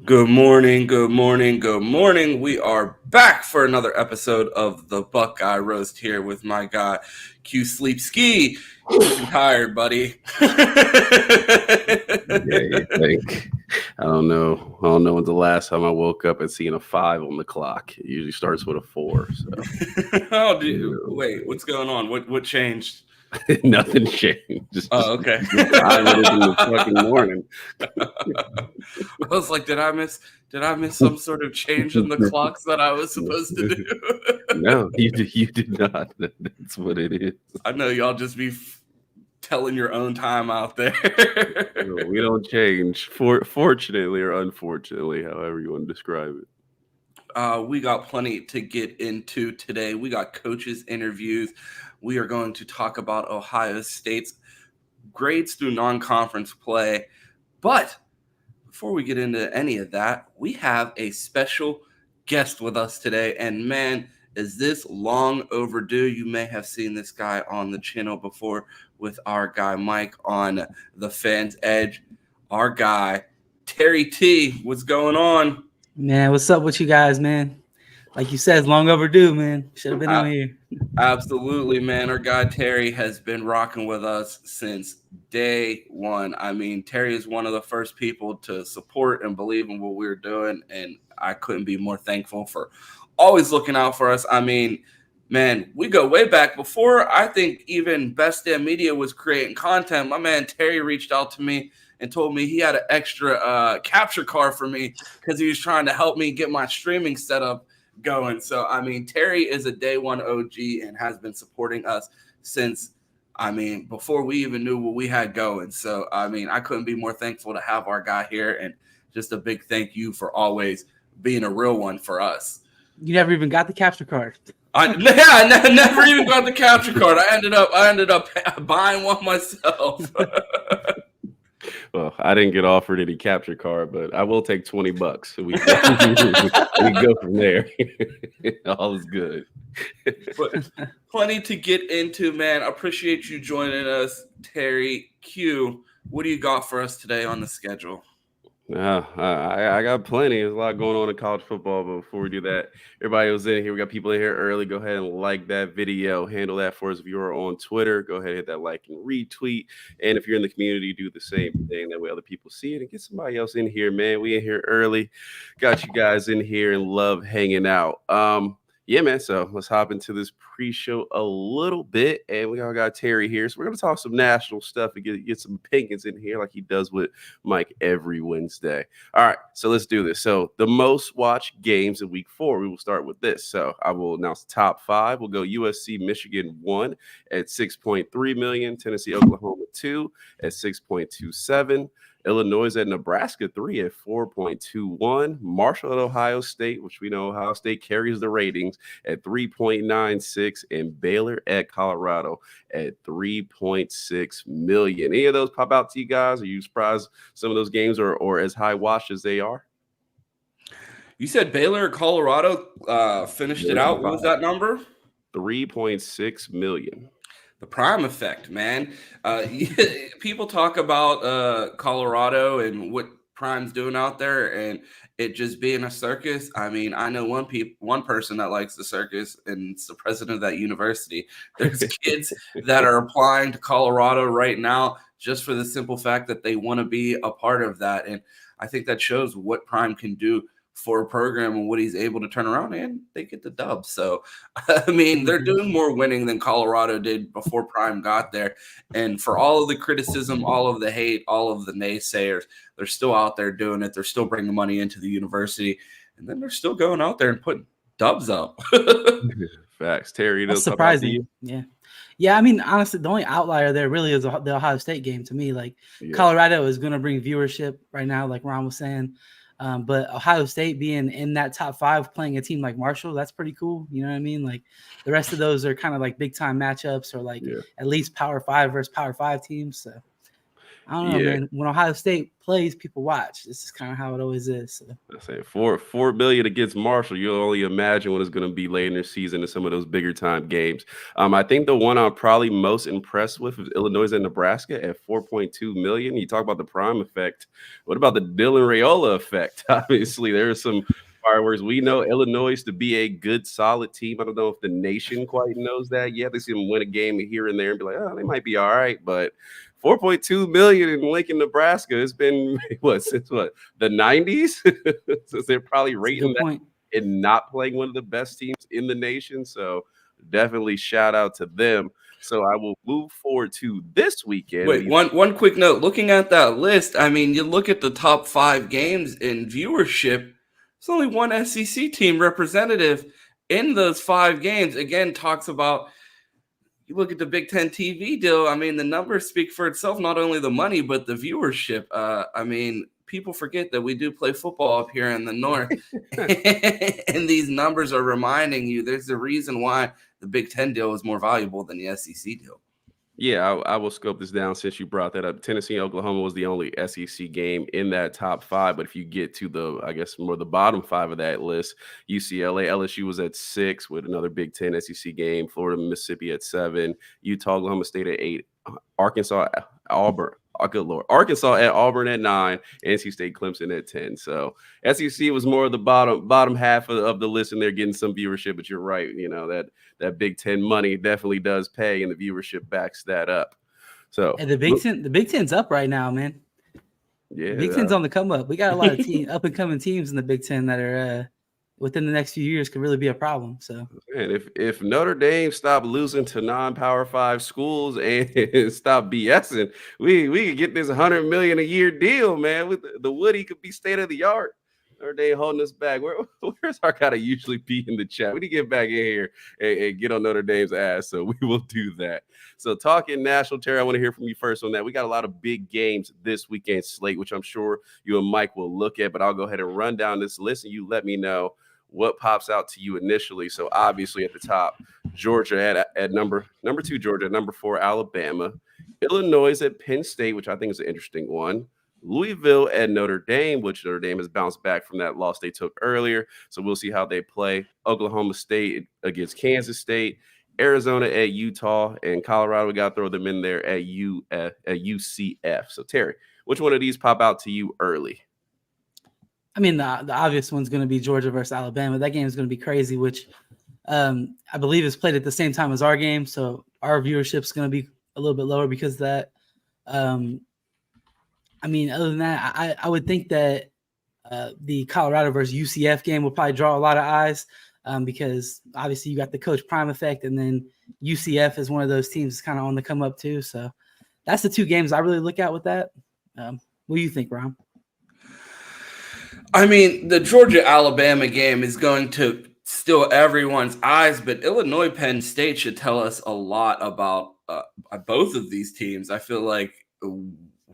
Good morning, good morning, good morning. We are back for another episode of the Buckeye Roast here with my guy, Q Sleep Ski. You looking tired, buddy? Yeah, you think. I don't know. I don't know when's the last time I woke up and seen a 5 on the clock. It usually starts with a 4. So Wait, what's going on? What changed? nothing changed. Oh, okay. Just time it is in the fucking morning. I was like, did I miss some sort of change in the clocks that I was supposed to do? No, you did not. That's what it is. I know y'all just be telling your own time out there. No, we don't change. Fortunately or unfortunately, however you want to describe it. We got plenty to get into today. We got coaches' interviews. We are going to talk about Ohio State's grades through non-conference play. But before we get into any of that, we have a special guest with us today. And man, is this long overdue. You may have seen this guy on the channel before with our guy Mike on the Fans Edge. Our guy, Terry T. What's going on? Man, what's up with you guys, man? Like you said, it's long overdue, man. Should have been on here. Absolutely, man. Our guy Terry has been rocking with us since day one. I mean, Terry is one of the first people to support and believe in what we're doing, and I couldn't be more thankful for always looking out for us. I mean, man, we go way back before I think even Best Damn Media was creating content. My man Terry reached out to me and told me he had an extra capture card for me because he was trying to help me get my streaming setup going. So, I mean, Terry is a day one OG and has been supporting us since, I mean, before we even knew what we had going. So, I mean, I couldn't be more thankful to have our guy here, and just a big thank you for always being a real one for us. You never even got the capture card. I never even got the capture card. I ended up buying one myself. Well, I didn't get offered any capture card, but I will take $20. So we go from there. All is good. But plenty to get into, man. Appreciate you joining us, Terry Q. What do you got for us today on the schedule? I got plenty. There's a lot going on in college football. But before we do that, everybody who's in here, we got people in here early. Go ahead and like that video. Handle that for us. If you're on Twitter, go ahead and hit that like and retweet. And if you're in the community, do the same thing. That way other people see it and get somebody else in here, man. We in here early. Got you guys in here and love hanging out. Yeah, man. So let's hop into this pre-show a little bit, and we all got Terry here. So we're gonna talk some national stuff and get some opinions in here, like he does with Mike every Wednesday. All right, so let's do this. So the most watched games in Week 4. We will start with this. So I will announce the top 5. We'll go USC Michigan 1 at 6.3 million, Tennessee Oklahoma 2 at 6.27. Illinois at Nebraska 3 at 4.21. Marshall at Ohio State, which we know Ohio State carries the ratings at 3.96, and Baylor at Colorado at 3.6 million. Any of those pop out to you guys? Are you surprised some of those games are as high watched as they are? You said Baylor or Colorado finished it out. What was that number? 3.6 million. The prime effect, man. People talk about Colorado and what prime's doing out there, and it just being a circus. I mean, I know one person that likes the circus, and it's the president of that university. There's kids that are applying to Colorado right now just for the simple fact that they want to be a part of that, and I think that shows what prime can do for a program and what he's able to turn around, and they get the dub. So, I mean, they're doing more winning than Colorado did before Prime got there. And for all of the criticism, all of the hate, all of the naysayers, they're still out there doing it. They're still bringing money into the university, and then they're still going out there and putting dubs up. Facts. Terry, That's surprising. Yeah. I mean, honestly, the only outlier there really is the Ohio State game to me. Like, Colorado is going to bring viewership right now, like Ron was saying. But Ohio State being in that top 5 playing a team like Marshall, that's pretty cool. You know what I mean? Like, the rest of those are kind of like big time matchups, or like at least Power 5 versus Power 5 teams. So I don't know, man. When Ohio State plays, people watch. This is kind of how it always is. So. I say $4 billion against Marshall. You'll only imagine what it's going to be late in their season in some of those bigger time games. I think the one I'm probably most impressed with is Illinois and Nebraska at 4.2 million. You talk about the prime effect. What about the Dylan Raiola effect? Obviously, there are some fireworks. We know Illinois to be a good, solid team. I don't know if the nation quite knows that yet. They see them win a game here and there and be like, oh, they might be all right, but 4.2 million in Lincoln, Nebraska. It's been since the 90s? So they're probably rating that and not playing one of the best teams in the nation. So definitely shout out to them. So I will move forward to this weekend. Wait, one quick note. Looking at that list, I mean, you look at the top 5 games in viewership. There's only one SEC team representative in those 5 games. Again, talks about. You look at the Big Ten TV deal, I mean, the numbers speak for itself, not only the money, but the viewership. I mean, people forget that we do play football up here in the North. And these numbers are reminding you there's a reason why the Big Ten deal is more valuable than the SEC deal. Yeah, I will scope this down since you brought that up. Tennessee and Oklahoma was the only SEC game in that top 5. But if you get to the, I guess, more the bottom 5 of that list, UCLA, LSU was at 6 with another Big Ten SEC game. Florida, Mississippi at 7. Utah, Oklahoma State at 8. Arkansas, Auburn. Oh, good Lord. Arkansas at Auburn at 9. NC State, Clemson at 10. So SEC was more of the bottom half of the list, and they're getting some viewership. But you're right. You know, that Big Ten money definitely does pay, and the viewership backs that up. So and the Big Ten's up right now, man. Yeah, Big Ten's on the come up. We got a lot of up and coming teams in the Big Ten that are within the next few years could really be a problem. So, and if Notre Dame stop losing to non-Power 5 schools and stop BSing, we could get this $100 million a year deal, man. With the Woody could be state of the art. Notre Dame holding us back. Where's our guy to usually be in the chat? We need to get back in here and get on Notre Dame's ass. So we will do that. So talking national, Terry, I want to hear from you first on that. We got a lot of big games this weekend slate, which I'm sure you and Mike will look at, but I'll go ahead and run down this list and you let me know what pops out to you initially. So obviously at the top, Georgia at number 2, Georgia, number 4, Alabama, Illinois at Penn State, which I think is an interesting one. Louisville at Notre Dame, which Notre Dame has bounced back from that loss they took earlier. So we'll see how they play. Oklahoma State against Kansas State, Arizona at Utah, and Colorado. We got to throw them in there at UCF. So Terry, which one of these pop out to you early? I mean, the obvious one's going to be Georgia versus Alabama. That game is going to be crazy, which I believe is played at the same time as our game. So our viewership is going to be a little bit lower because of that. I mean, other than that, I would think that the Colorado versus UCF game will probably draw a lot of eyes because obviously you got the Coach Prime effect, and then UCF is one of those teams that's kind of on the come up too. So that's the 2 games I really look at with that. What do you think, Ron? I mean, the Georgia-Alabama game is going to steal everyone's eyes, but Illinois-Penn State should tell us a lot about both of these teams. I feel like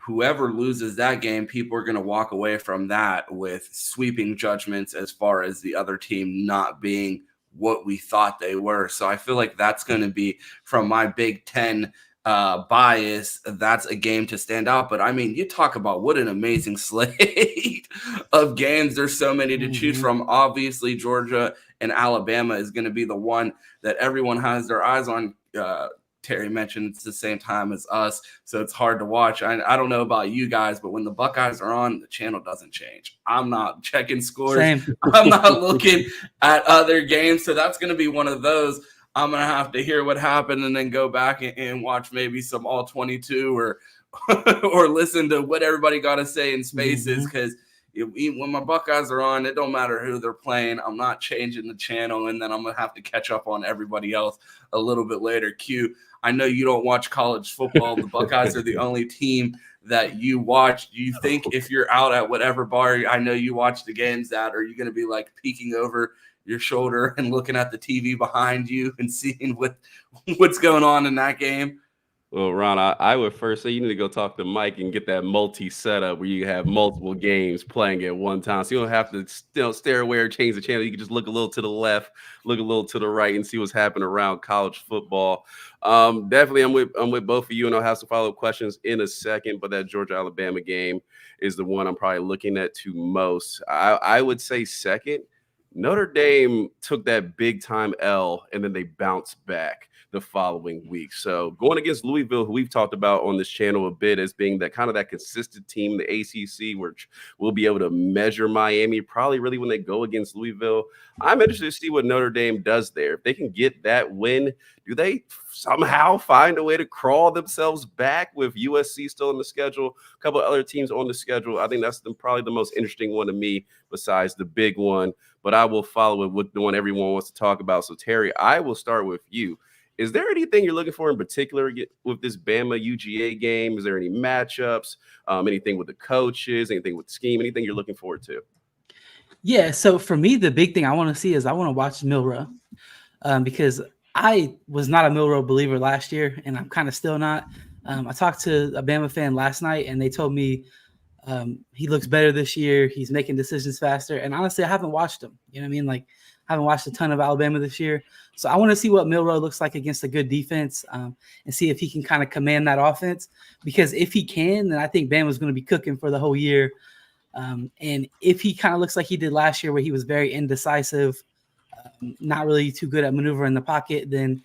whoever loses that game, people are going to walk away from that with sweeping judgments as far as the other team not being what we thought they were. So I feel like that's going to be, from my Big Ten bias, that's a game to stand out. But I mean, you talk about what an amazing slate of games. There's so many to choose from. Obviously, Georgia and Alabama is going to be the one that everyone has their eyes on. Terry mentioned it's the same time as us, so it's hard to watch. I don't know about you guys, but when the Buckeyes are on, the channel doesn't change. I'm not checking scores. Same. I'm not looking at other games, so that's going to be one of those. I'm going to have to hear what happened and then go back and watch maybe some All 22 or listen to what everybody got to say in Spaces, because when my Buckeyes are on, it don't matter who they're playing. I'm not changing the channel, and then I'm going to have to catch up on everybody else a little bit later. Q, I know you don't watch college football. The Buckeyes are the only team that you watch. Do you think if you're out at whatever bar I know you watch the games at, are you going to be like peeking over your shoulder and looking at the TV behind you and seeing what's going on in that game? Well, Ron, I would first say you need to go talk to Mike and get that multi setup where you have multiple games playing at one time. So you don't have to still stare away or change the channel. You can just look a little to the left, look a little to the right, and see what's happening around college football. Definitely, I'm with both of you, and I'll have some follow up questions in a second. But that Georgia Alabama game is the one I'm probably looking at to most. I would say second. Notre Dame took that big time L and then they bounced back the following week. So going against Louisville, who we've talked about on this channel a bit as being that kind of that consistent team, the ACC, which we'll be able to measure Miami probably really when they go against Louisville. I'm interested to see what Notre Dame does there. If they can get that win, do they somehow find a way to crawl themselves back with USC still on the schedule, a couple of other teams on the schedule? I think that's probably the most interesting one to me besides the big one. But I will follow it with the one everyone wants to talk about. So, Terry, I will start with you. Is there anything you're looking for in particular with this Bama UGA game? Is there any matchups, anything with the coaches, anything with the scheme, anything you're looking forward to? Yeah, so for me, the big thing I want to see is I want to watch Milrow because I was not a Milrow believer last year, and I'm kind of still not. I talked to a Bama fan last night, and they told me he looks better this year. He's making decisions faster. And honestly, I haven't watched him. You know what I mean? Like, I haven't watched a ton of Alabama this year. So I want to see what Milrow looks like against a good defense and see if he can kind of command that offense. Because if he can, then I think Bama's going to be cooking for the whole year. And if he kind of looks like he did last year where he was very indecisive, not really too good at maneuvering the pocket, then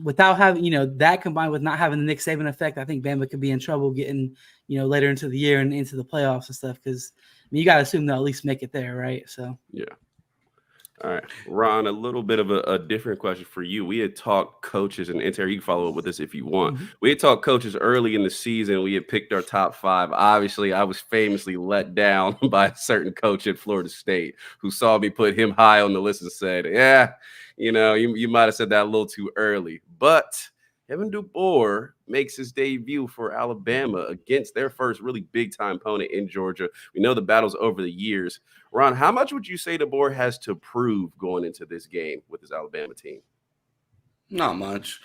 without having, that combined with not having the Nick Saban effect, I think Bama could be in trouble getting, later into the year and into the playoffs and stuff. Because you got to assume they'll at least make it there, right? So yeah. All right, Ron, a little bit of a different question for you. We had talked coaches, and Terry, you can follow up with this if you want. Mm-hmm. We had talked coaches early in the season. We had picked our top 5. Obviously, I was famously let down by a certain coach at Florida State who saw me put him high on the list and said, yeah, you might have said that a little too early. But Kevin DeBoer makes his debut for Alabama against their first really big-time opponent in Georgia. We know the battles over the years. Ron, how much would you say DeBoer has to prove going into this game with his Alabama team? Not much.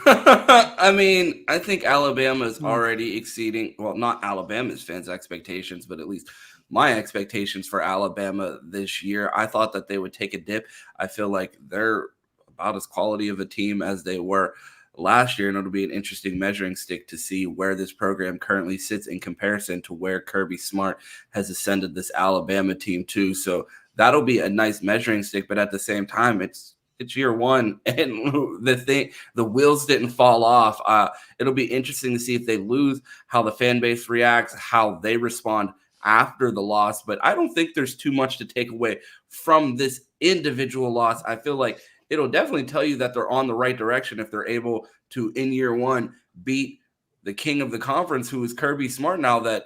I mean, I think Alabama is already exceeding, well, not Alabama's fans' expectations, but at least my expectations for Alabama this year. I thought that they would take a dip. I feel like they're about as quality of a team as they were last year, and it'll be an interesting measuring stick to see where this program currently sits in comparison to where Kirby Smart has ascended this Alabama team to. So that'll be a nice measuring stick, but at the same time, it's year one, and the wheels didn't fall off. It'll be interesting to see if they lose, how the fan base reacts, how they respond after the loss. But I don't think there's too much to take away from this individual loss. I feel like it'll definitely tell you that they're on the right direction if they're able to, in year one, beat the king of the conference, who is Kirby Smart, now that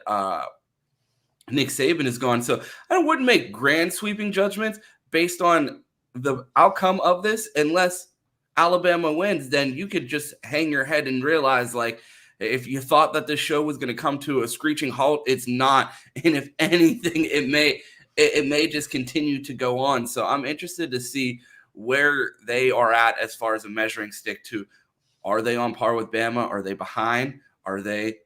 Nick Saban is gone. So I wouldn't make grand sweeping judgments based on the outcome of this unless Alabama wins. Then you could just hang your head and realize, like, if you thought that this show was going to come to a screeching halt, it's not. And if anything, it may just continue to go on. So I'm interested to see where they are at as far as a measuring stick to, are they on par with Bama? Are they behind? Are they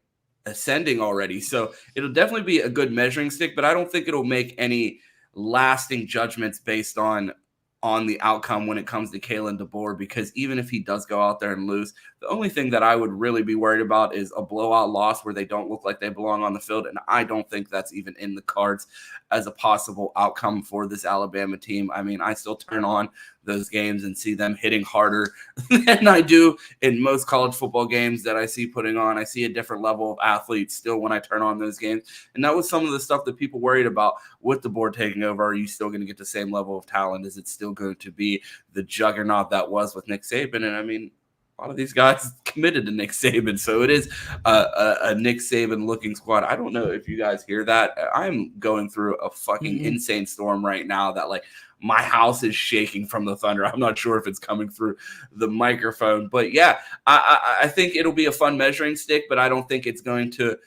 ascending already? So it'll definitely be a good measuring stick, but I don't think it'll make any lasting judgments based on the outcome when it comes to Kalen DeBoer, because even if he does go out there and lose, the only thing that I would really be worried about is a blowout loss where they don't look like they belong on the field. And I don't think that's even in the cards as a possible outcome for this Alabama team. I mean, I still turn on those games and see them hitting harder than I do in most college football games that I see putting on. I see a different level of athletes still when I turn on those games. And that was some of the stuff that people worried about with the board taking over. Are you still going to get the same level of talent? Is it still going to be the juggernaut that was with Nick Saban? And I mean, a lot of these guys committed to Nick Saban, so it is a Nick Saban looking squad. I don't know if you guys hear that. I'm going through a fucking insane storm right now that, like, my house is shaking from the thunder. I'm not sure if it's coming through the microphone, but yeah, I think it'll be a fun measuring stick, but I don't think it's going to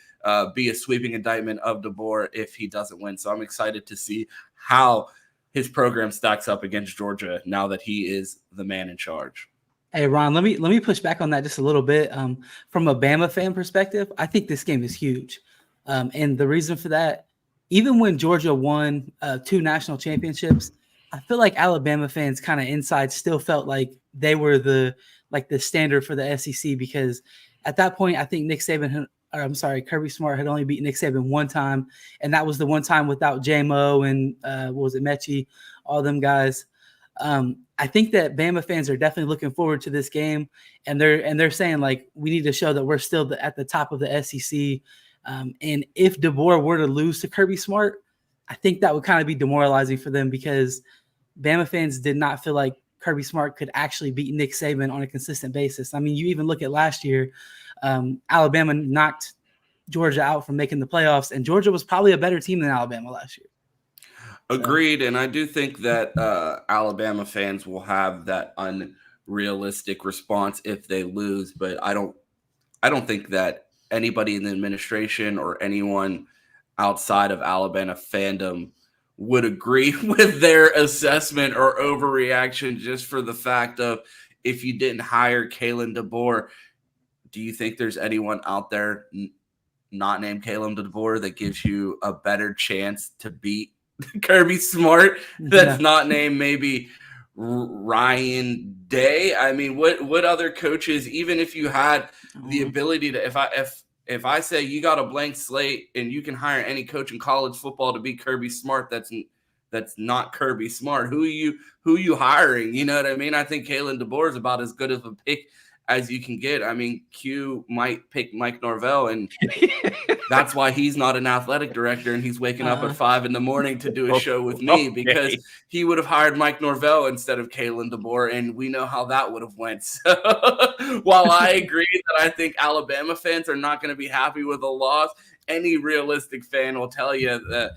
be a sweeping indictment of DeBoer if he doesn't win. So I'm excited to see how his program stacks up against Georgia now that he is the man in charge. Hey Ron, let me push back on that just a little bit. From a Bama fan perspective, I think this game is huge, and the reason for that, even when Georgia won 2 national championships, I feel like Alabama fans kind of inside still felt like they were the standard for the SEC, because at that point, I think Kirby Smart had only beat Nick Saban one time, and that was the one time without JMO and what was it, Mechie, all them guys. I think that Bama fans are definitely looking forward to this game, and they're saying like we need to show that we're still at the top of the SEC. And if DeBoer were to lose to Kirby Smart, I think that would kind of be demoralizing for them, because Bama fans did not feel like Kirby Smart could actually beat Nick Saban on a consistent basis. I mean, you even look at last year, Alabama knocked Georgia out from making the playoffs, and Georgia was probably a better team than Alabama last year. Agreed, and I do think that Alabama fans will have that unrealistic response if they lose, but I don't think that anybody in the administration or anyone outside of Alabama fandom would agree with their assessment or overreaction just for the fact of, if you didn't hire Kalen DeBoer, do you think there's anyone out there not named Kalen DeBoer that gives you a better chance to beat Kirby Smart that's not named maybe Ryan Day? I mean, what other coaches, even if you had the ability to, if I say you got a blank slate and you can hire any coach in college football to be Kirby Smart, that's not Kirby Smart, who are you hiring? You know what I mean? I think Kalen DeBoer is about as good of a pick as you can get. I mean, Q might pick Mike Norvell, and that's why he's not an athletic director, and he's waking up at 5 a.m. to do a show with me, because he would have hired Mike Norvell instead of Kalen DeBoer, and we know how that would have went. So while I agree that I think Alabama fans are not going to be happy with a loss, any realistic fan will tell you that,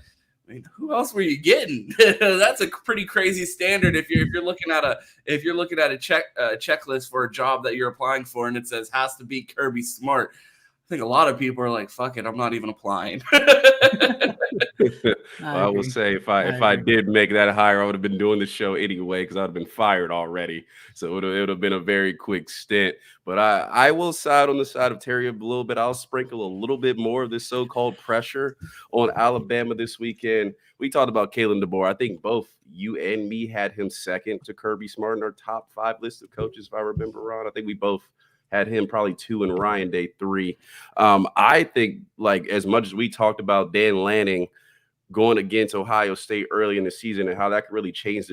I mean, who else were you getting? That's a pretty crazy standard if you're looking at a checklist for a job that you're applying for, and it says has to be Kirby Smart. I think a lot of people are like, "Fuck it, I'm not even applying." I will say, if I did make that hire, I would have been doing the show anyway, because I would have been fired already. So it would have been a very quick stint. But I will side on the side of Terry a little bit. I'll sprinkle a little bit more of this so-called pressure on Alabama this weekend. We talked about Kalen DeBoer. I think both you and me had him second to Kirby Smart in our top 5 list of coaches, if I remember, Ron. I think we both had him probably 2 and Ryan Day 3. I think, like, as much as we talked about Dan Lanning going against Ohio State early in the season and how that could really change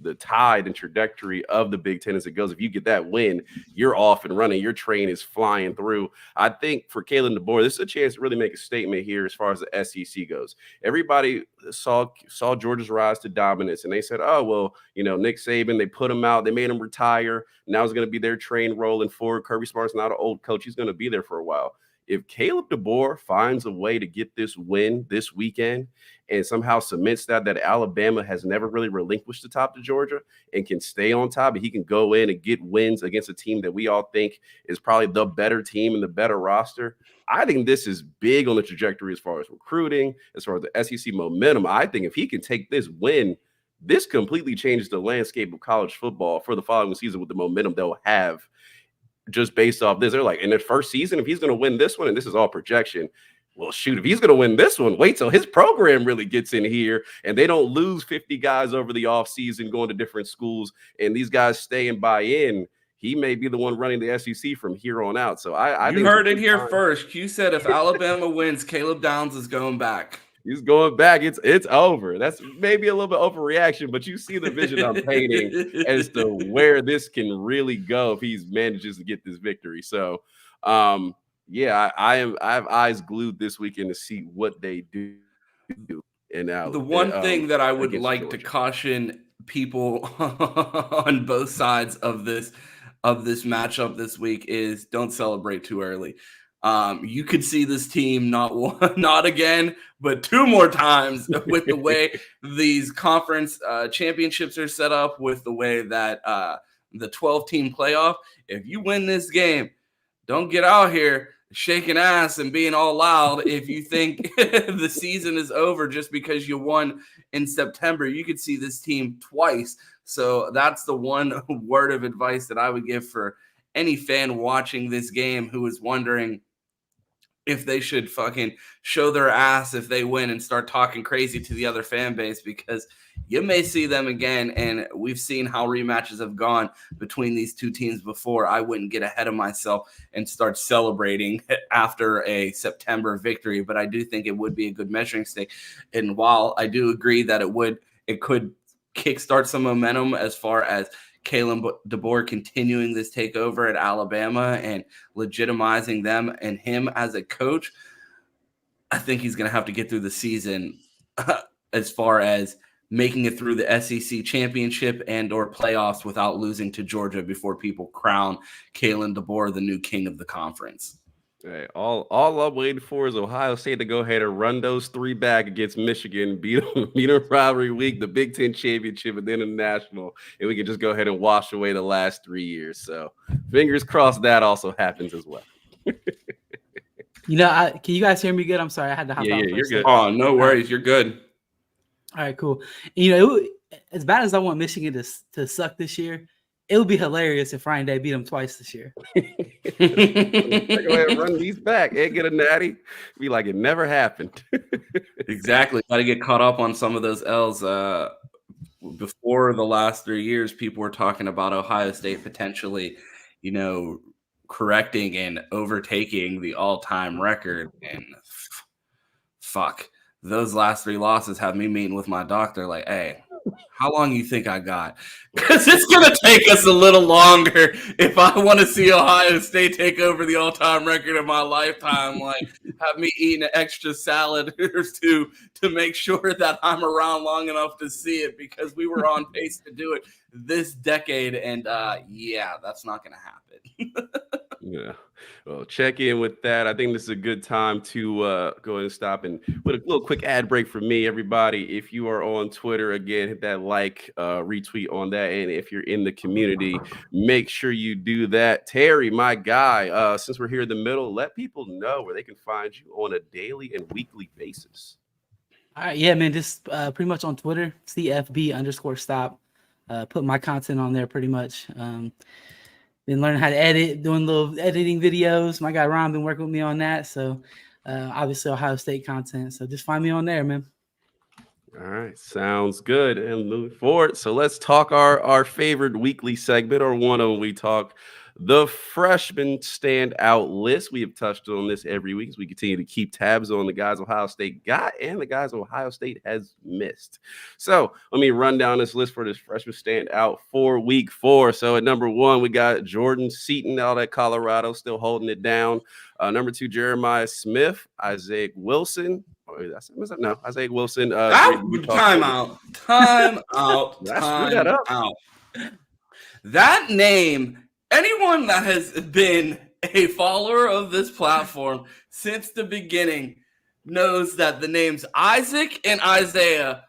the tide and trajectory of the Big Ten as it goes. If you get that win, you're off and running. Your train is flying through. I think for Kalen DeBoer, this is a chance to really make a statement here as far as the SEC goes. Everybody saw Georgia's rise to dominance, and they said, oh, well, Nick Saban, they put him out. They made him retire. Now it's going to be their train rolling forward. Kirby Smart's not an old coach. He's going to be there for a while. If Caleb DeBoer finds a way to get this win this weekend and somehow cements that Alabama has never really relinquished the top to Georgia and can stay on top, and he can go in and get wins against a team that we all think is probably the better team and the better roster, I think this is big on the trajectory as far as recruiting, as far as the SEC momentum. I think if he can take this win, this completely changes the landscape of college football for the following season with the momentum they'll have. Just based off this, they're like, in their first season, if he's going to win this one, and this is all projection, well, shoot, if he's going to win this one, wait till his program really gets in here and they don't lose 50 guys over the offseason going to different schools and these guys stay and buy in. He may be the one running the SEC from here on out. So I think heard it here first. Q said if Alabama wins, Caleb Downs is going back. He's going back. It's over. That's maybe a little bit overreaction, but you see the vision I'm painting as to where this can really go if he manages to get this victory. So, yeah, I have eyes glued this weekend to see what they do. And now the one thing that I would like to caution people on both sides of this matchup this week is don't celebrate too early. You could see this team not again, but 2 more times with the way these conference championships are set up, with the way that the 12-team playoff. If you win this game, don't get out here shaking ass and being all loud if you think the season is over just because you won in September. You could see this team twice. So that's the one word of advice that I would give for any fan watching this game who is wondering if they should fucking show their ass if they win and start talking crazy to the other fan base, because you may see them again. And we've seen how rematches have gone between these two teams before. I wouldn't get ahead of myself and start celebrating after a September victory, but I do think it would be a good measuring stick. And while I do agree that it could kickstart some momentum as far as Kalen DeBoer continuing this takeover at Alabama and legitimizing them and him as a coach, I think he's going to have to get through the season as far as making it through the SEC championship and or playoffs without losing to Georgia before people crown Kalen DeBoer the new king of the conference. Hey, all I'm waiting for is Ohio State to go ahead and run those 3 back against Michigan, beat them rivalry week, the Big Ten championship, and then the national, and we can just go ahead and wash away the last 3 years. So fingers crossed that also happens as well. You know, can you guys hear me good? I'm sorry, I had to hop out. Yeah, you're good. Oh, no worries, you're good. All right, cool. You know, as bad as I want Michigan to suck this year, it would be hilarious if Ryan Day beat them twice this year. Go ahead and run these back and get a natty. Be like it never happened. Exactly. Got to get caught up on some of those L's. Before the last 3 years, people were talking about Ohio State potentially, correcting and overtaking the all-time record. And fuck, those last 3 losses have me meeting with my doctor like, hey, how long you think I got? Because it's going to take us a little longer if I want to see Ohio State take over the all-time record of my lifetime. Like, have me eating an extra salad or two to make sure that I'm around long enough to see it, because we were on pace to do it this decade. And, yeah, that's not going to happen. Yeah. Well, check in with that. I think this is a good time to go ahead and stop and put a little quick ad break for me, everybody. If you are on Twitter, again, hit that like, retweet on that. And if you're in the community, make sure you do that. Terry, my guy, since we're here in the middle, let people know where they can find you on a daily and weekly basis. All right. Yeah, man, just pretty much on Twitter, CFB_stop. Put my content on there pretty much. Been learning how to edit, doing little editing videos. My guy Ron been working with me on that. So obviously Ohio State content. So just find me on there, man. All right. Sounds good. And moving forward. So let's talk our favorite weekly segment, or one of them we talk the freshman standout list. We have touched on this every week as we continue to keep tabs on the guys Ohio State got and the guys Ohio State has missed. So let me run down this list for this freshman standout for week 4. So at number 1, we got Jordan Seaton out at Colorado, still holding it down. Number 2, Jeremiah Smith, Isaiah Wilson. Isaiah Wilson. Time out. That name, anyone that has been a follower of this platform since the beginning knows that the names Isaac and Isaiah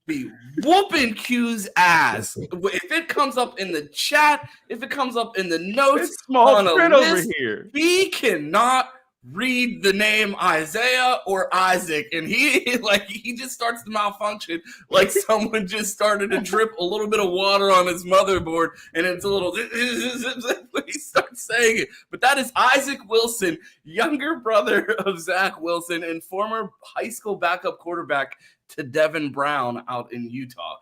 be whooping Q's ass. If it comes up in the chat, if it comes up in the notes, it's small on a print list, over here. He cannot read the name Isaiah or Isaac, and he just starts to malfunction like someone just started to drip a little bit of water on his motherboard, and it's a little he starts saying it. But that is Isaac Wilson, younger brother of Zach Wilson and former high school backup quarterback to Devin Brown out in Utah.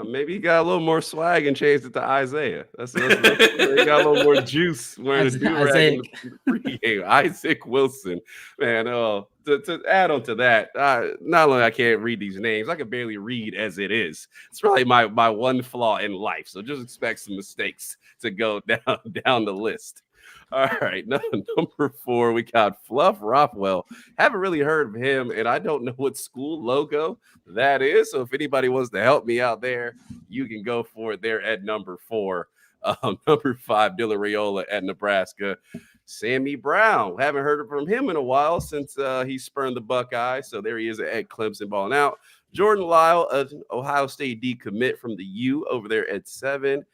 Maybe he got a little more swag and changed it to Isaiah. That's he got a little more juice wearing a do-rag in the pregame. Isaac Wilson, man. To add on to that, not only I can't read these names, I can barely read as it is. It's probably my one flaw in life. So just expect some mistakes to go down the list. All right, number 4, we got Fluff Rothwell. Haven't really heard of him, and I don't know what school logo that is. So if anybody wants to help me out there, you can go for it there at number 4. Number 5, Dylan Raiola at Nebraska. Sammy Brown. Haven't heard from him in a while since he spurned the Buckeyes. So there he is at Clemson balling out. Jordan Lyle, an Ohio State decommit from the U over there at 7.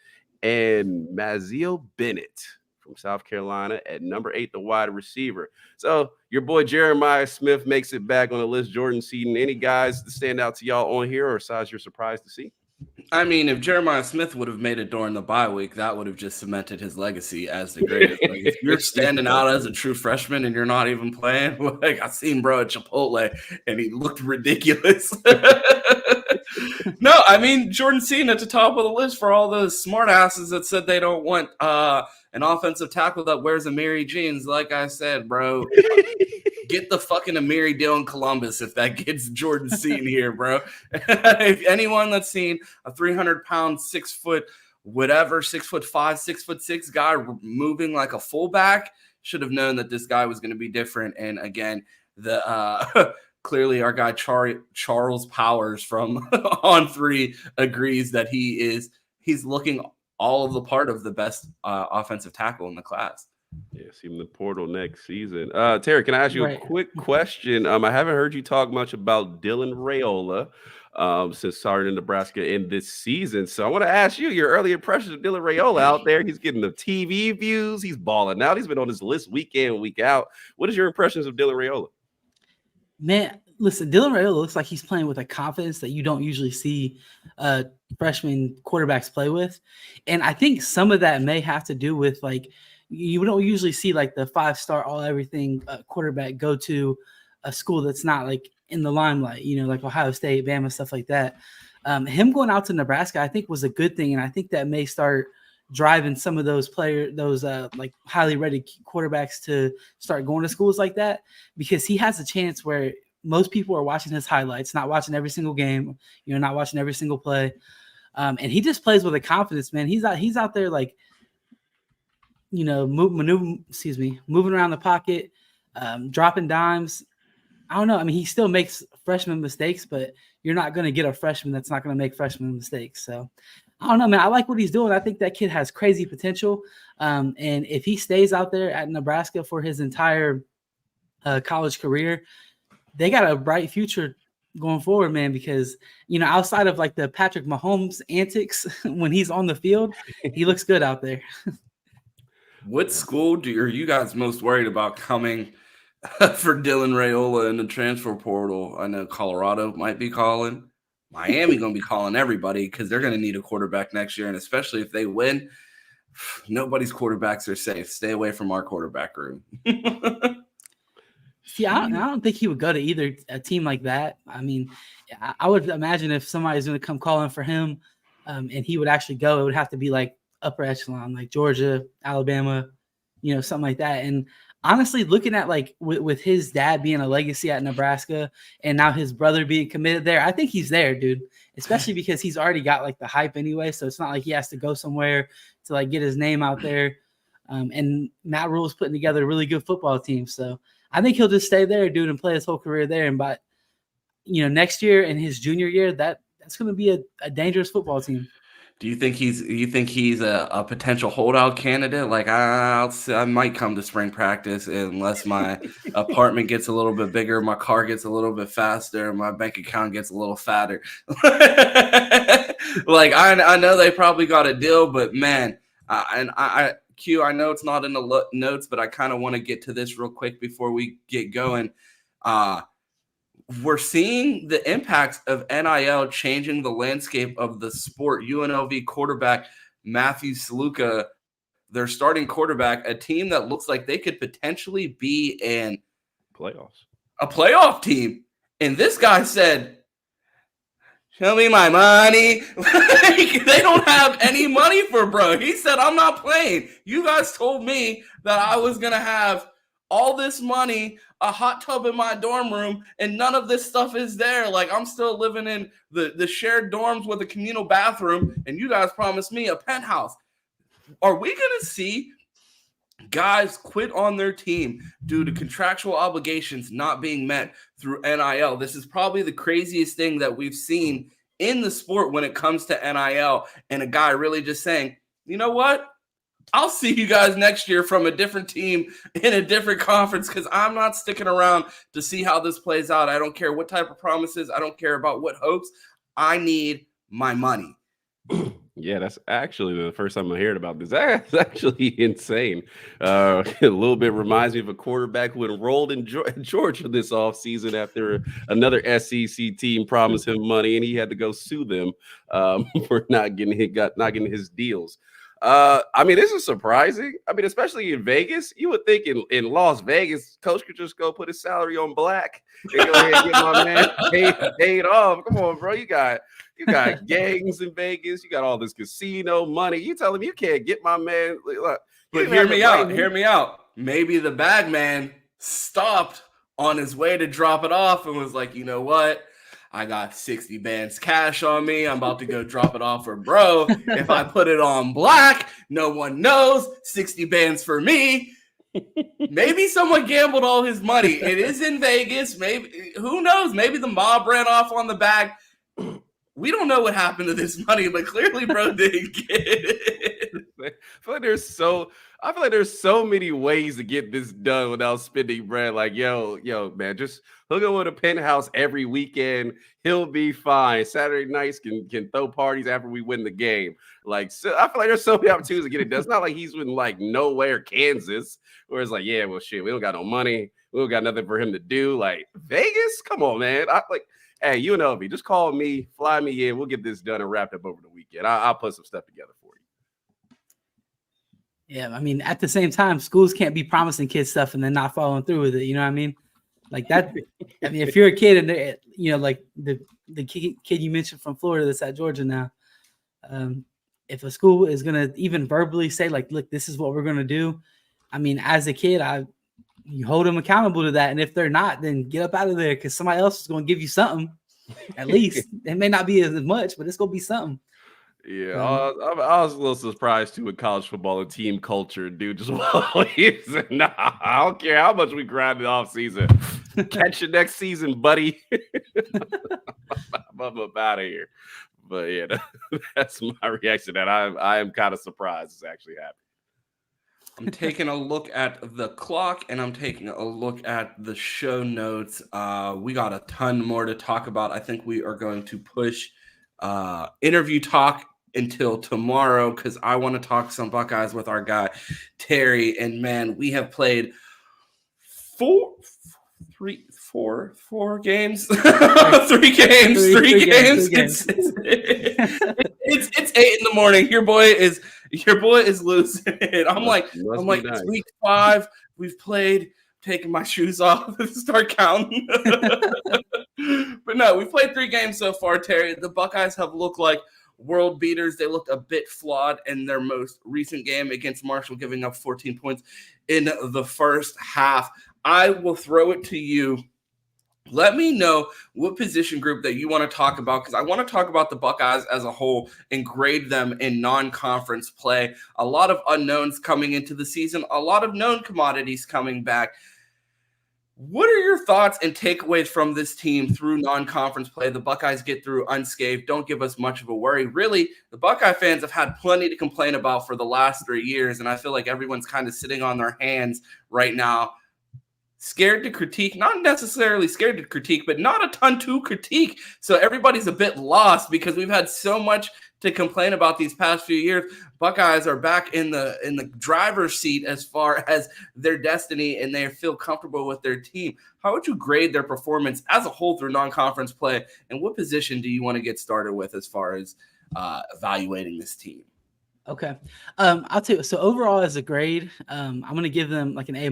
And Maziel Bennett from South Carolina at number 8, the wide receiver. So your boy Jeremiah Smith makes it back on the list. Jordan Seaton, any guys that stand out to y'all on here or size you're surprised to see? I mean, if Jeremiah Smith would have made it during the bye week, that would have just cemented his legacy as the greatest. Like, if you're standing out as a true freshman and you're not even playing, like I seen bro at Chipotle and he looked ridiculous. No, I mean, Jordan Seaton at the top of the list for all those smart asses that said they don't want an offensive tackle that wears Amiri jeans. Like I said, bro, get the fucking Amiri deal in Columbus if that gets Jordan Seaton here, bro. If anyone that's seen a 300-pound, 6 foot, whatever, 6'5", 6'6" guy moving like a fullback should have known that this guy was going to be different. And again, the clearly our guy Charles Powers from On 3 agrees that he's looking all of the part of the best offensive tackle in the class. Yeah, see him in the portal next season. Terry, can I ask you a quick question? I haven't heard you talk much about Dylan Raiola since starting in Nebraska in this season. So I want to ask you your early impressions of Dylan Raiola out there. He's getting the TV views. He's balling out. He's been on this list week in, week out. What is your impressions of Dylan Raiola? Man, listen, Dylan Raiola looks like he's playing with a confidence that you don't usually see freshman quarterbacks play with. And I think some of that may have to do with, like, you don't usually see like the 5-star all everything quarterback go to a school that's not like in the limelight, like Ohio State, Bama, stuff like that. Him going out to Nebraska, I think, was a good thing. And I think that may start driving some of those like highly rated quarterbacks to start going to schools like that, because he has a chance where most people are watching his highlights, not watching every single game, not watching every single play. And he just plays with a confidence, man. He's out there like, moving around the pocket, dropping dimes. I don't know. I mean, he still makes freshman mistakes, but you're not going to get a freshman that's not going to make freshman mistakes. So I don't know, man. I like what he's doing. I think that kid has crazy potential. And if he stays out there at Nebraska for his entire college career, they got a bright future going forward, man, because, outside of like the Patrick Mahomes antics when he's on the field, he looks good out there. What school are you guys most worried about coming for Dylan Raiola in the transfer portal? I know Colorado might be calling. Miami going to be calling everybody because they're going to need a quarterback next year. And especially if they win, nobody's quarterbacks are safe. Stay away from our quarterback room. See, I don't think he would go to either a team like that. I mean, I would imagine if somebody's going to come calling for him and he would actually go, it would have to be like upper echelon, like Georgia, Alabama, something like that. And honestly, looking at like with his dad being a legacy at Nebraska and now his brother being committed there, I think he's there, dude, especially because he's already got like the hype anyway. So it's not like he has to go somewhere to like get his name out there. And Matt Rule's putting together a really good football team. So I think he'll just stay there, dude, and play his whole career there. And by, next year and his junior year, that's going to be a dangerous football team. Do you think he's a potential holdout candidate? Like I might come to spring practice unless my apartment gets a little bit bigger, my car gets a little bit faster, my bank account gets a little fatter. Like I know they probably got a deal, but man, Q, I know it's not in the notes, but I kind of want to get to this real quick before we get going. We're seeing the impacts of NIL changing the landscape of the sport. UNLV quarterback Matthew Saluka, their starting quarterback, a team that looks like they could potentially be in a playoff team. And this guy said, "Show me my money." They don't have any money for bro. He said, "I'm not playing. You guys told me that I was going to have all this money, a hot tub in my dorm room, and none of this stuff is there. Like, I'm still living in the shared dorms with a communal bathroom, and you guys promised me a penthouse." Are we going to see guys quit on their team due to contractual obligations not being met through NIL? This is probably the craziest thing that we've seen in the sport when it comes to NIL, and a guy really just saying, "You know what? I'll see you guys next year from a different team in a different conference because I'm not sticking around to see how this plays out. I don't care what type of promises. I don't care about what hopes. I need my money." Yeah, that's actually the first time I heard about this. That's actually insane. A little bit reminds me of a quarterback who enrolled in Georgia this offseason after another SEC team promised him money and he had to go sue them for not getting his deals. I mean, this is surprising. I mean, especially in Vegas, you would think in Las Vegas, coach could just go put his salary on black and go ahead and get my man paid off. Come on, bro. You got gangs in Vegas. You got all this casino money. You telling me you can't get my man? Look, but hear me out. Hear me out. Maybe the bag man stopped on his way to drop it off and was like, you know what? I got 60 bands cash on me. I'm about to go drop it off for bro. If I put it on black, no one knows. 60 bands for me. Maybe someone gambled all his money. It is in Vegas. Maybe, who knows? Maybe the mob ran off on the bag. We don't know what happened to this money, but clearly bro didn't get it. I feel like there's so many ways to get this done without spending bread. Like, yo, man, just hook up with a penthouse every weekend. He'll be fine. Saturday nights can throw parties after we win the game. Like, so I feel like there's so many opportunities to get it done. It's not like he's in like nowhere, Kansas, where it's like, yeah, well, shit, we don't got no money. We don't got nothing for him to do. Like, Vegas? Come on, man. Hey, UNLV, just call me, fly me in. We'll get this done and wrapped up over the weekend. I'll put some stuff together for you. Yeah, I mean, at the same time, schools can't be promising kids stuff and then not following through with it. You know what I mean? Like that. I mean, if you're a kid and like the kid you mentioned from Florida that's at Georgia now, if a school is gonna even verbally say like, "Look, this is what we're gonna do," I mean, as a kid, you hold them accountable to that. And if they're not, then get up out of there because somebody else is going to give you something. At least it may not be as much, but it's going to be something. Yeah, I was a little surprised too with college football and team culture, dude. Just nah, I don't care how much we grind the off season. Catch you next season, buddy. I'm up out of here. But yeah, that's my reaction. That I am kind of surprised it's actually happening. I'm taking a look at the clock and I'm taking a look at the show notes. We got a ton more to talk about. I think we are going to push interview talk until tomorrow because I want to talk some Buckeyes with our guy Terry. And man, we have played four games. Three games. It's 8 a.m. Your boy is losing it. I'm like, nice. It's week 5. We've played. Taking my shoes off and start counting. But no, we've played 3 games so far, Terry. The Buckeyes have looked like world beaters. They looked a bit flawed in their most recent game against Marshall, giving up 14 points in the first half. I will throw it to you. Let me know what position group that you want to talk about because I want to talk about the Buckeyes as a whole and grade them in non-conference play. A lot of unknowns coming into the season, a lot of known commodities coming back. What are your thoughts and takeaways from this team through non-conference play? The Buckeyes get through unscathed. Don't give us much of a worry. Really, the Buckeye fans have had plenty to complain about for the last 3 years, and I feel like everyone's kind of sitting on their hands right now. Scared to critique, not necessarily scared to critique, but not a ton to critique. So everybody's a bit lost because we've had so much to complain about these past few years. Buckeyes are back in the driver's seat as far as their destiny, and they feel comfortable with their team. How would you grade their performance as a whole through non-conference play, and what position do you want to get started with as far as evaluating this team? Okay, I'll tell you. So overall, as a grade, I'm going to give them like an A-.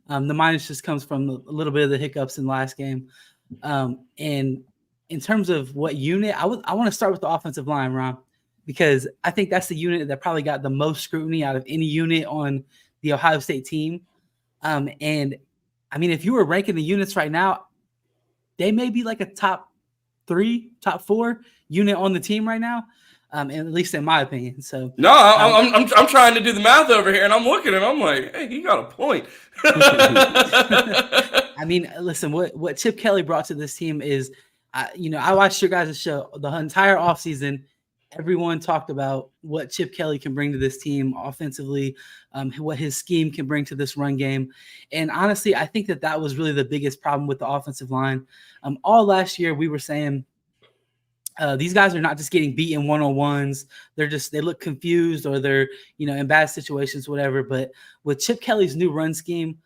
The minus just comes from a little bit of the hiccups in the last game. And in terms of what unit, I want to start with the offensive line, Ron, because I think that's the unit that probably got the most scrutiny out of any unit on the Ohio State team. And I mean, if you were ranking the units right now, they may be like a top 3, top 4 unit on the team right now. At least in my opinion. So no, I'm trying to do the math over here, and I'm looking, and I'm like, hey, he got a point. I mean, listen, what Chip Kelly brought to this team is, I watched your guys' show the entire offseason. Everyone talked about what Chip Kelly can bring to this team offensively, what his scheme can bring to this run game. And honestly, I think that was really the biggest problem with the offensive line. All last year, we were saying, These guys are not just getting beaten one-on-ones. They look confused, or they're, in bad situations, whatever. But with Chip Kelly's new run scheme,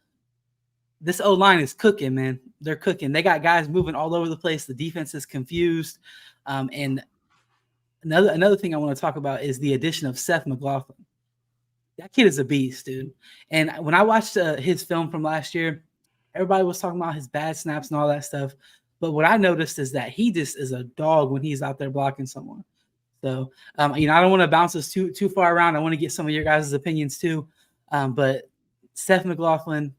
this O-line is cooking, man. They're cooking. They got guys moving all over the place. The defense is confused. And another thing I want to talk about is the addition of Seth McLaughlin. That kid is a beast, dude. And when I watched his film from last year, everybody was talking about his bad snaps and all that stuff. But what I noticed is that he just is a dog when he's out there blocking someone. So, I don't want to bounce us too far around. I want to get some of your guys' opinions too. But Seth McLaughlin,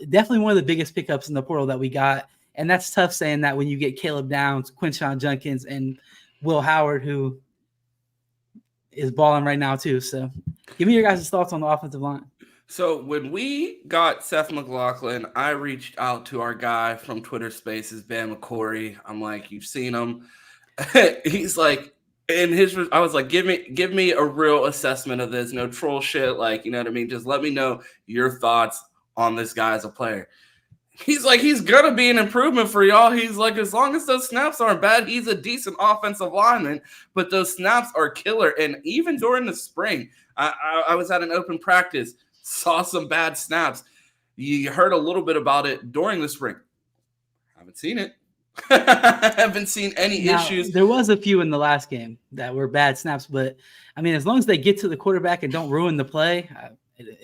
definitely one of the biggest pickups in the portal that we got. And that's tough saying that when you get Caleb Downs, Quinshon Judkins, and Will Howard, who is balling right now too. So give me your guys' thoughts on the offensive line. So when we got Seth McLaughlin, I reached out to our guy from Twitter Spaces, Ben McCory. I'm like, you've seen him. He's like, I was like, give me a real assessment of this. No troll shit. Like, you know what I mean? Just let me know your thoughts on this guy as a player. He's like, he's going to be an improvement for y'all. He's like, as long as those snaps aren't bad, he's a decent offensive lineman, but those snaps are killer. And even during the spring, I was at an open practice, saw some bad snaps. You heard a little bit about it during the spring. Haven't seen it. Haven't seen any issues. There was a few in the last game that were bad snaps, but I mean, as long as they get to the quarterback and don't ruin the play,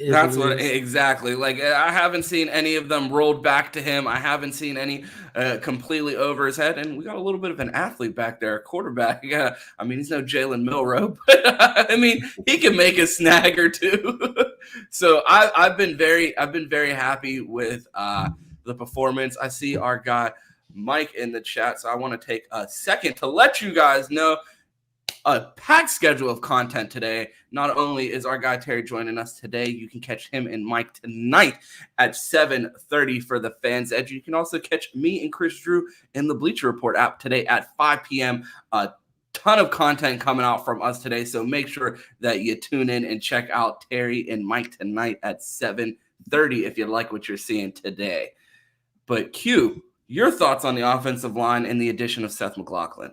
that's what exactly. Like, I haven't seen any of them rolled back to him. I haven't seen any completely over his head. And we got a little bit of an athlete back there, a quarterback. Yeah, I mean, he's no Jalen Milroe, but I mean, he can make a snag or two. So I've been very happy with the performance. I see our guy Mike in the chat, so I want to take a second to let you guys know a packed schedule of content today. Not only is our guy Terry joining us today, you can catch him and Mike tonight at 7:30 for the Fans Edge. You can also catch me and Chris Drew in the Bleacher Report app today at 5 p.m. A ton of content coming out from us today, so make sure that you tune in and check out Terry and Mike tonight at 7:30 if you like what you're seeing today. But Q, your thoughts on the offensive line and the addition of Seth McLaughlin?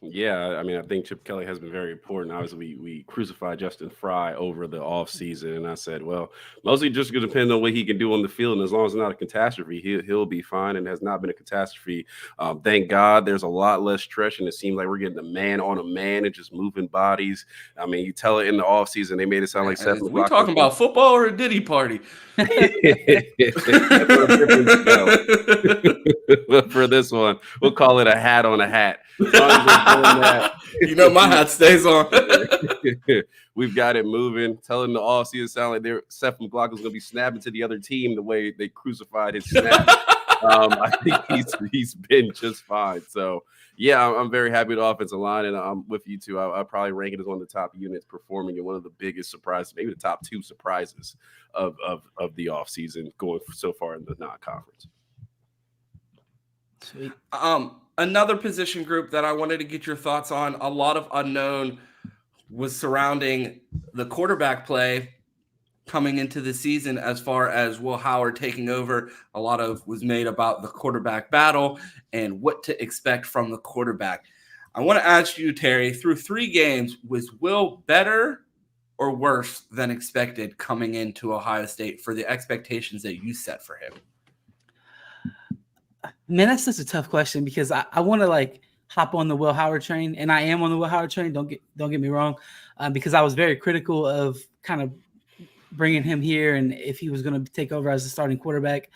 Yeah, I mean, I think Chip Kelly has been very important. Obviously, we crucified Justin Fry over the offseason, and I said, well, mostly just going to depend on what he can do on the field, and as long as it's not a catastrophe, he'll be fine, and has not been a catastrophe. Thank God there's a lot less stretch, and it seems like we're getting a man on a man and just moving bodies. I mean, you tell it in the offseason, they made it sound like Seth McLaughlin. We talking about football or a Diddy party? But for this one, we'll call it a hat on a hat. You know my hat stays on. We've got it moving. Telling the offseason sound like Seth McLaughlin's going to be snapping to the other team the way they crucified his snap. I think he's been just fine. So, yeah, I'm very happy with the offensive line, and I'm with you too. I'll probably rank it as one of the top units performing, and one of the biggest surprises, maybe the top two surprises of the offseason going so far in the non-conference. Sweet. Another position group that I wanted to get your thoughts on, a lot of unknown was surrounding the quarterback play coming into the season as far as Will Howard taking over. A lot of was made about the quarterback battle and what to expect from the quarterback. I want to ask you, Terry, through 3 games, was Will better or worse than expected coming into Ohio State for the expectations that you set for him? Man, that's such a tough question because I want to hop on the Will Howard train, and I am on the Will Howard train. Don't get me wrong, because I was very critical of kind of bringing him here and if he was going to take over as the starting quarterback.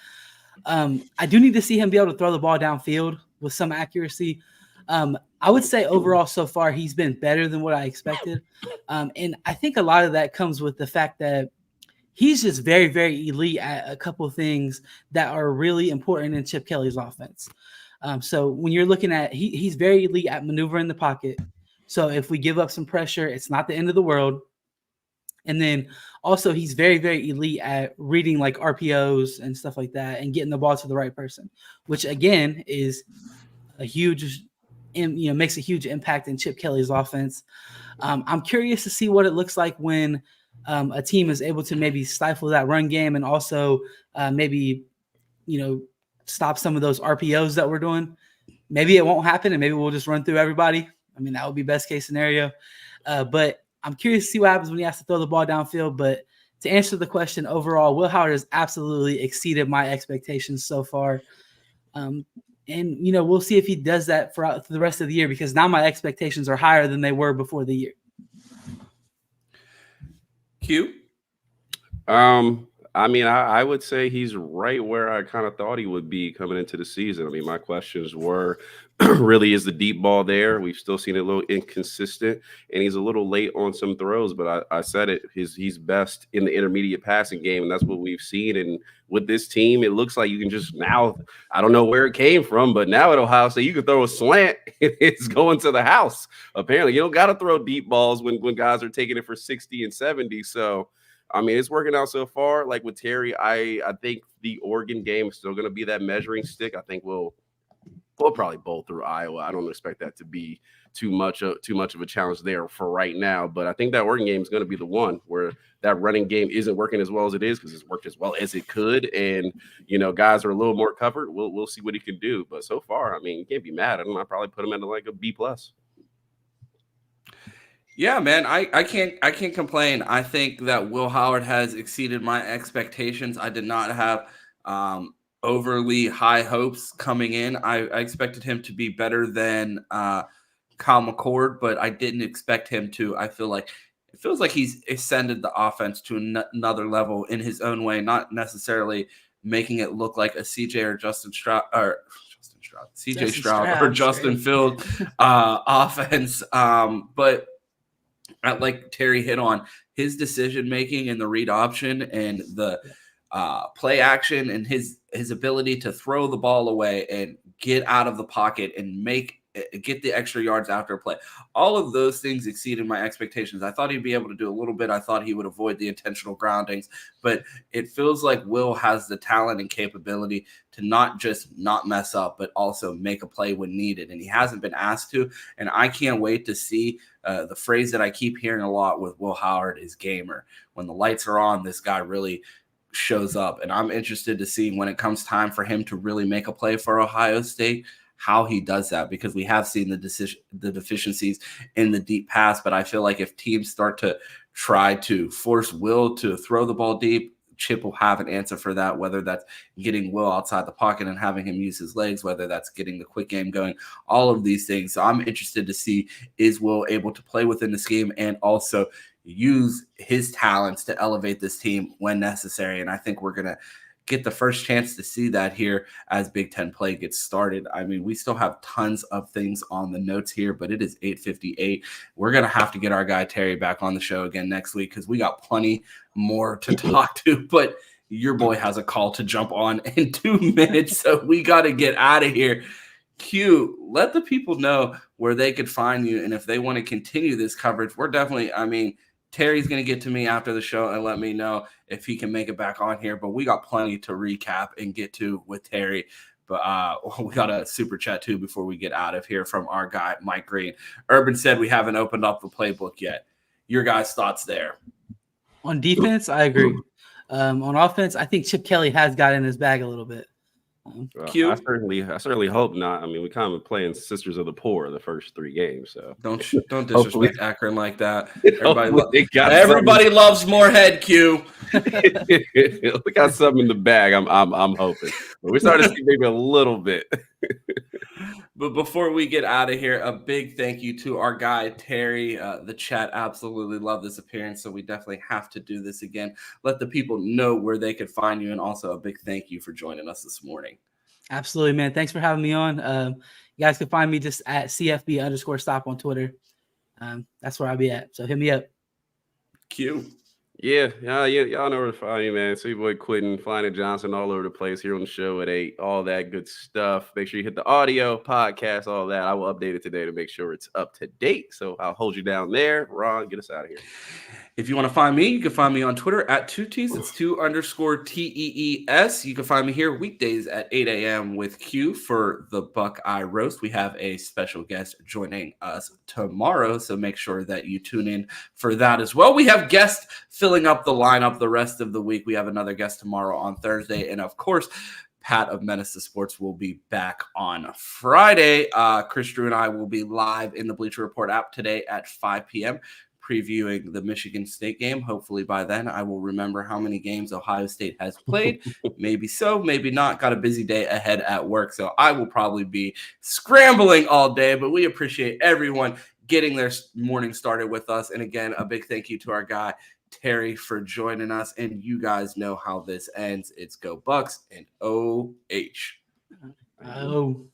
I do need to see him be able to throw the ball downfield with some accuracy. I would say overall so far he's been better than what I expected, and I think a lot of that comes with the fact that he's just very, very elite at a couple of things that are really important in Chip Kelly's offense. So when you're looking at, he's very elite at maneuvering the pocket. So if we give up some pressure, it's not the end of the world. And then also he's very, very elite at reading like RPOs and stuff like that and getting the ball to the right person, which again is a huge, makes a huge impact in Chip Kelly's offense. I'm curious to see what it looks like when a team is able to maybe stifle that run game and also maybe, stop some of those RPOs that we're doing. maybe it won't happen, and maybe we'll just run through everybody. I mean, that would be best case scenario. But I'm curious to see what happens when he has to throw the ball downfield. But to answer the question overall, Will Howard has absolutely exceeded my expectations so far. And, we'll see if he does that for the rest of the year, because now my expectations are higher than they were before the year. Q? I mean, I would say he's right where I kind of thought he would be coming into the season. I mean, my questions were, really, is the deep ball there? We've still seen it a little inconsistent, and he's a little late on some throws, but I said it, he's best in the intermediate passing game, and that's what we've seen. And with this team, it looks like you can just now, I don't know where it came from, but now at Ohio State, you can throw a slant, it's going to the house. Apparently, you don't got to throw deep balls when guys are taking it for 60 and 70. So, I mean, it's working out so far. Like with Terry, I think the Oregon game is still going to be that measuring stick. I think we'll probably bowl through Iowa. I don't expect that to be too much of a challenge there for right now. But I think that Oregon game is going to be the one where that running game isn't working as well as it is, because it's worked as well as it could. And, guys are a little more covered. We'll see what he can do. But so far, I mean, you can't be mad at him. I probably put him into like a B+. Yeah, man, I can't complain. I think that Will Howard has exceeded my expectations. I did not have overly high hopes coming in. I expected him to be better than Kyle McCord, but I didn't expect him to. It feels like he's ascended the offense to another level in his own way, not necessarily making it look like a CJ or CJ Stroud or Justin Field offense. But like Terry hit on, his decision making and the read option and the play action and his ability to throw the ball away and get out of the pocket and get the extra yards after a play. All of those things exceeded my expectations. I thought he'd be able to do a little bit. I thought he would avoid the intentional groundings, but it feels like Will has the talent and capability to not just not mess up, but also make a play when needed. And he hasn't been asked to. And I can't wait to see the phrase that I keep hearing a lot with Will Howard is gamer. When the lights are on, this guy really shows up. And I'm interested to see when it comes time for him to really make a play for Ohio State, how he does that, because we have seen the deficiencies in the deep pass. But I feel like if teams start to try to force Will to throw the ball deep, Chip will have an answer for that, whether that's getting Will outside the pocket and having him use his legs, whether that's getting the quick game going, all of these things. So I'm interested to see, is Will able to play within the scheme and also use his talents to elevate this team when necessary. And I think we're going to get the first chance to see that here as Big Ten play gets started. I mean, we still have tons of things on the notes here, but it is 8:58. We're going to have to get our guy Terry back on the show again next week, because we got plenty more to talk to, but your boy has a call to jump on in 2 minutes, so we got to get out of here. Q, let the people know where they could find you, and if they want to continue this coverage, we're definitely, Terry's going to get to me after the show and let me know if he can make it back on here. But we got plenty to recap and get to with Terry. But we got a super chat, too, before we get out of here from our guy, Mike Green. Urban said we haven't opened up the playbook yet. Your guys' thoughts there? On defense, I agree. On offense, I think Chip Kelly has got in his bag a little bit. I certainly hope not. I mean, we kind of playing Sisters of the Poor the first 3 games, so don't disrespect Akron like that. Everybody loves Moorhead. Q. We got something in the bag. I'm hoping, but we started to see maybe a little bit. But before we get out of here, a big thank you to our guy, Terry. The chat absolutely loved this appearance, so we definitely have to do this again. Let the people know where they could find you, and also a big thank you for joining us this morning. Absolutely, man. Thanks for having me on. You guys can find me just at CFB_stop on Twitter. That's where I'll be at, so hit me up. Q. Yeah, y'all know where to find me, man. So your boy Quentin, Flying Johnson, all over the place here on the show at 8, all that good stuff. Make sure you hit the audio, podcast, all that. I will update it today to make sure it's up to date. So I'll hold you down there. Ron, get us out of here. If you want to find me, you can find me on Twitter at 2Ts. It's 2_TEES. You can find me here weekdays at 8 a.m. with Q for the Buckeye Roast. We have a special guest joining us tomorrow, so make sure that you tune in for that as well. We have guests filling up the lineup the rest of the week. We have another guest tomorrow on Thursday. And, of course, Pat of Menace to Sports will be back on Friday. Chris Drew and I will be live in the Bleacher Report app today at 5 p.m. previewing the Michigan State game. Hopefully by then I will remember how many games Ohio State has played. Maybe so, maybe not. Got a busy day ahead at work, so I will probably be scrambling all day, but we appreciate everyone getting their morning started with us. And again, a big thank you to our guy, Terry, for joining us. And you guys know how this ends. It's Go Bucks and OH. Oh.